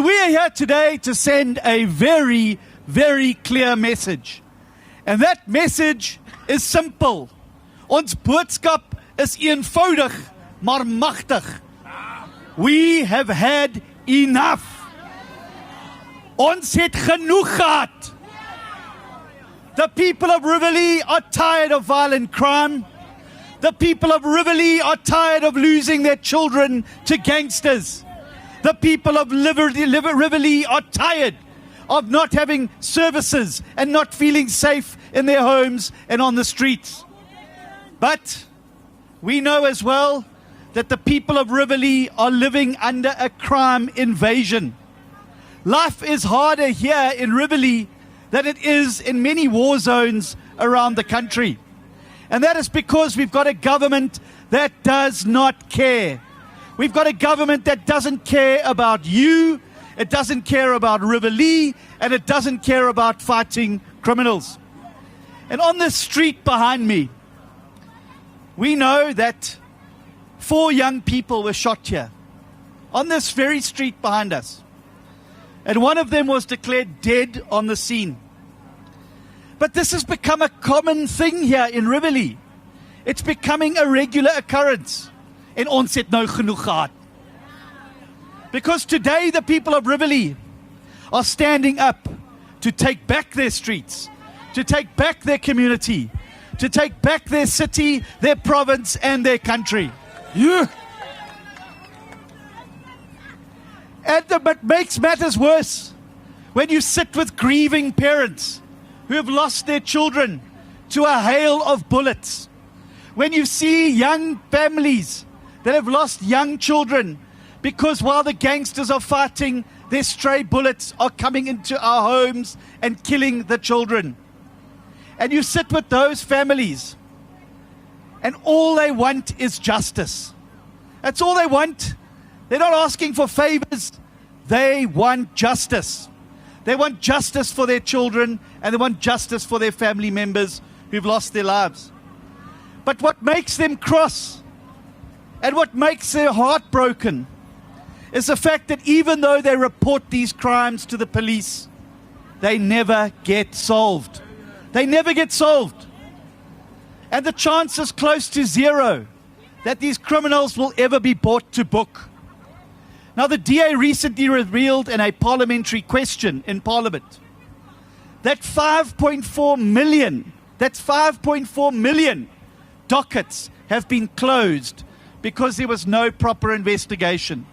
We are here today to send a very, very clear message. And that message is simple. Ons boodskap is eenvoudig, maar magtig. We have had enough. Ons het genoeg gehad. The people of Riverlea are tired of violent crime. The people of Riverlea are tired of losing their children to gangsters. The people of Riverlea are tired of not having services and not feeling safe in their homes and on the streets. But we know as well that the people of Riverlea are living under a crime invasion. Life is harder here in Riverlea than it is in many war zones around the country. And that is because we've got a government that does not care. We've got a government that doesn't care about you, it doesn't care about Riverlea, and it doesn't care about fighting criminals. And on this street behind me, we know that 4 young people were shot here, on this very street behind us. And one of them was declared dead on the scene. But this has become a common thing here in Riverlea. It's becoming a regular occurrence. En ons het nou genoeg gehad. Because today the people of Riverlea are standing up to take back their streets, to take back their community, to take back their city, their province and their country. Yeah. And what makes matters worse, when you sit with grieving parents who have lost their children to a hail of bullets, when you see young families that have lost young children because while the gangsters are fighting, their stray bullets are coming into our homes and killing the children. And you sit with those families and all they want is justice. That's all they want. They're not asking for favors. They want justice. They want justice for their children and they want justice for their family members who've lost their lives. But what makes them cross and what makes their heart broken is the fact that even though they report these crimes to the police, they never get solved. They never get solved. And the chance is close to zero that these criminals will ever be brought to book. Now, the DA recently revealed in a parliamentary question in Parliament that 5.4 million dockets have been closed because there was no proper investigation.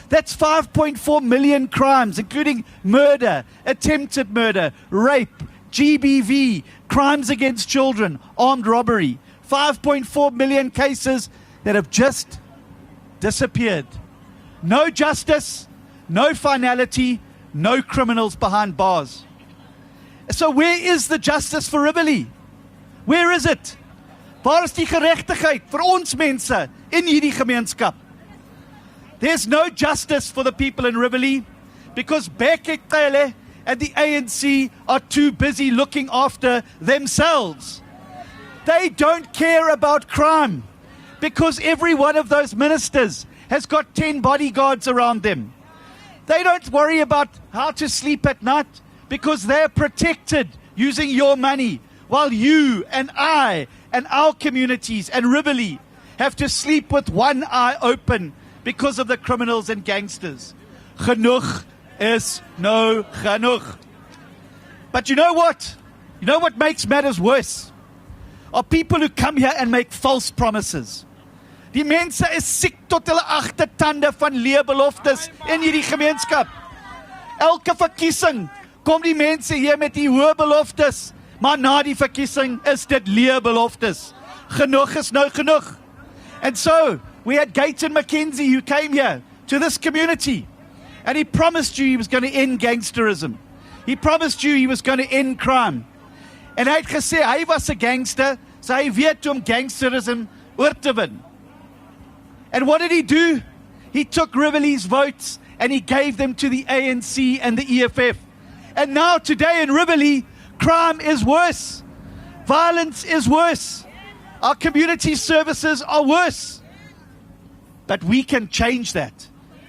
That's 5.4 million crimes, including murder, attempted murder, rape, GBV, crimes against children, armed robbery. 5.4 million cases that have just disappeared. No justice, no finality, no criminals behind bars. So where is the justice for Riverlea? Where is it? Waar is die geregtigheid vir ons mense in hierdie gemeenskap? There's no justice for the people in Riverlea because Beke Cele and the ANC are too busy looking after themselves. They don't care about crime because every one of those ministers has got 10 bodyguards around them. They don't worry about how to sleep at night because they're protected using your money, while you and I and our communities and Riverlea have to sleep with one eye open because of the criminals and gangsters. Genoeg is no genoeg. But you know what? You know what makes matters worse? Are people who come here and make false promises. Die mense is siek tot hulle agtertande van leebeloftes in hierdie gemeenskap. Elke verkiesing kom die mense hier met die hoë beloftes, maar na die verkiesing is dit leebeloftes. Genoeg is nou genoeg. And so, we had Gayton McKenzie who came here to this community and he promised you he was going to end gangsterism. He promised you he was going to end crime. En hy het gesê hy was 'n gangster, so hy weet hoe om gangsterism oor te win. And what did he do? He took Riverlea's votes and he gave them to the ANC and the EFF. And now today in Riverlea, crime is worse. Violence is worse. Our community services are worse. But we can change that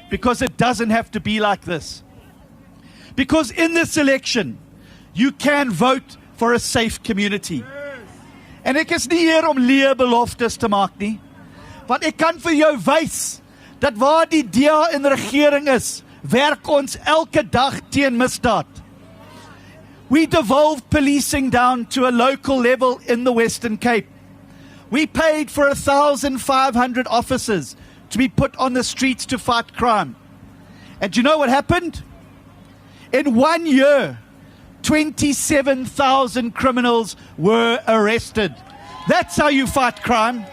because it doesn't have to be like this. Because in this election, you can vote for a safe community. En ek is nie hier om leë beloftes te maak nie, want ek kan vir jou wys dat waar die DA in regering is, werk ons elke dag teen misdaad. We devolved policing down to a local level in the Western Cape. We paid for 1,500 officers to be put on the streets to fight crime. And do you know what happened? In 1 year, 27,000 criminals were arrested. That's how you fight crime.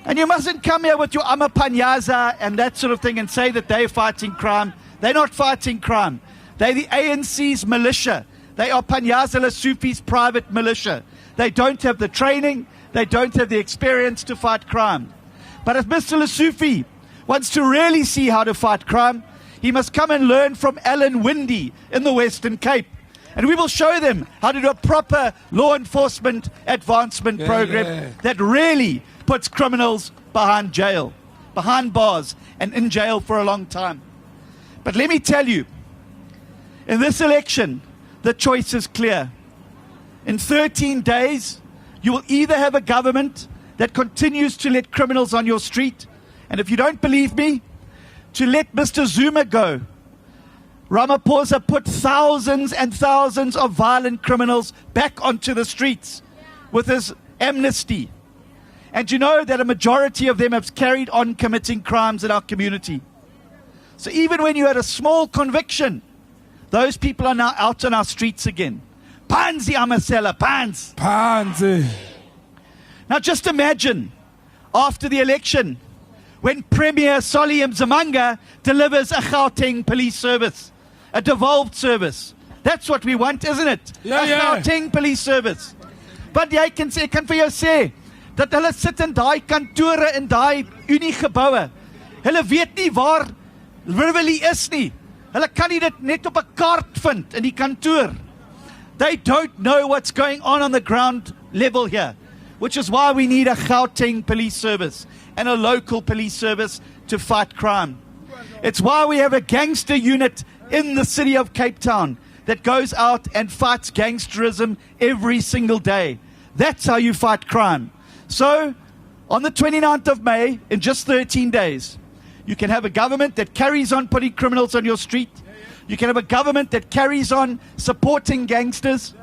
And you mustn't come here with your Amapanyaza and that sort of thing and say that they're fighting crime. They're not fighting crime. They're the ANC's militia. They are Panyaza Lesufi's private militia. They don't have the training. They don't have the experience to fight crime. But if Mr. Lesufi wants to really see how to fight crime, he must come and learn from Alan Windy in the Western Cape. And we will show them how to do a proper law enforcement advancement program that really puts criminals behind jail, behind bars, and in jail for a long time. But let me tell you, in this election, the choice is clear. In 13 days, you will either have a government that continues to let criminals on your street, and if you don't believe me, to let Mr. Zuma go. Ramaphosa put thousands and thousands of violent criminals back onto the streets with his amnesty. And you know that a majority of them have carried on committing crimes in our community. So even when you had a small conviction, those people are now out on our streets again. Panzi Amasela, Pans. Panzi. Now just imagine, after the election, when Premier Solly Mzamanga delivers a Gauteng police service, a devolved service. That's what we want, isn't it? Gauteng police service. But jy kan sê, ek kan vir jou sê, dat hulle sit in daai kantore in daai Unie-geboue. Hulle weet nie waar Riverlea is nie. Hulle kan nie dit net op 'n kaart vind in die kantoor. They don't know what's going on the ground level here, which is why we need a Gauteng police service and a local police service to fight crime. It's why we have a gangster unit in the city of Cape Town that goes out and fights gangsterism every single day. That's how you fight crime. So, on the 29th of May, in just 13 days, you can have a government that carries on putting criminals on your street. You can have a government that carries on supporting gangsters.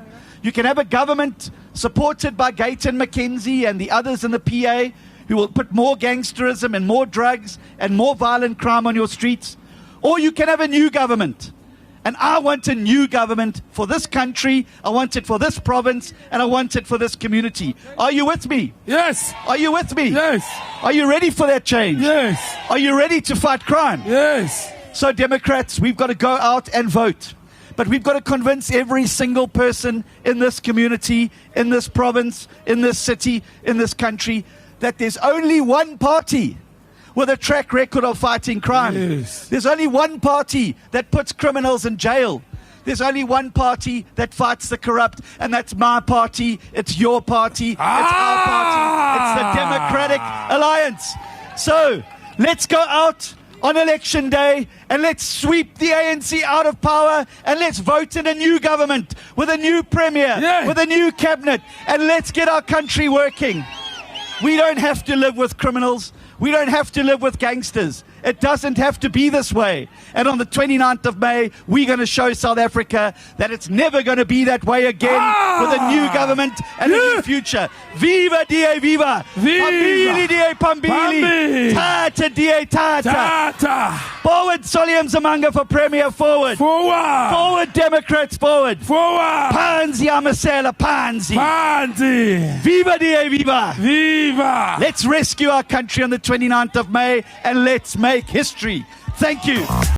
You can have a government supported by Gayton McKenzie and the others in the PA who will put more gangsterism and more drugs and more violent crime on your streets. Or you can have a new government. And I want a new government for this country. I want it for this province. And I want it for this community. Are you with me? Yes. Are you with me? Yes. Are you ready for that change? Yes. Are you ready to fight crime? Yes. So Democrats, we've got to go out and vote. But we've got to convince every single person in this community, in this province, in this city, in this country, that there's only one party with a track record of fighting crime. Yes. There's only one party that puts criminals in jail. There's only one party that fights the corrupt, and that's my party, it's your party, it's our party, it's the Democratic Alliance. So, let's go out on election day and let's sweep the ANC out of power and let's vote in a new government with a new premier, with a new cabinet, and let's get our country working. We don't have to live with criminals. We don't have to live with gangsters. It doesn't have to be this way. And on the 29th of May, we're going to show South Africa that it's never going to be that way again with a new government and a new future. Viva DA, viva! Pambili DA, Pambili! Tata DA, Tata! Forward, Solly Mzamanga for Premier, forward! Forward! Forward, Democrats, forward! Forward! Panzi Amasela, Panzi! Panzi! Viva DA, viva! Viva! Let's rescue our country on the 29th of May and let's make history. Thank you.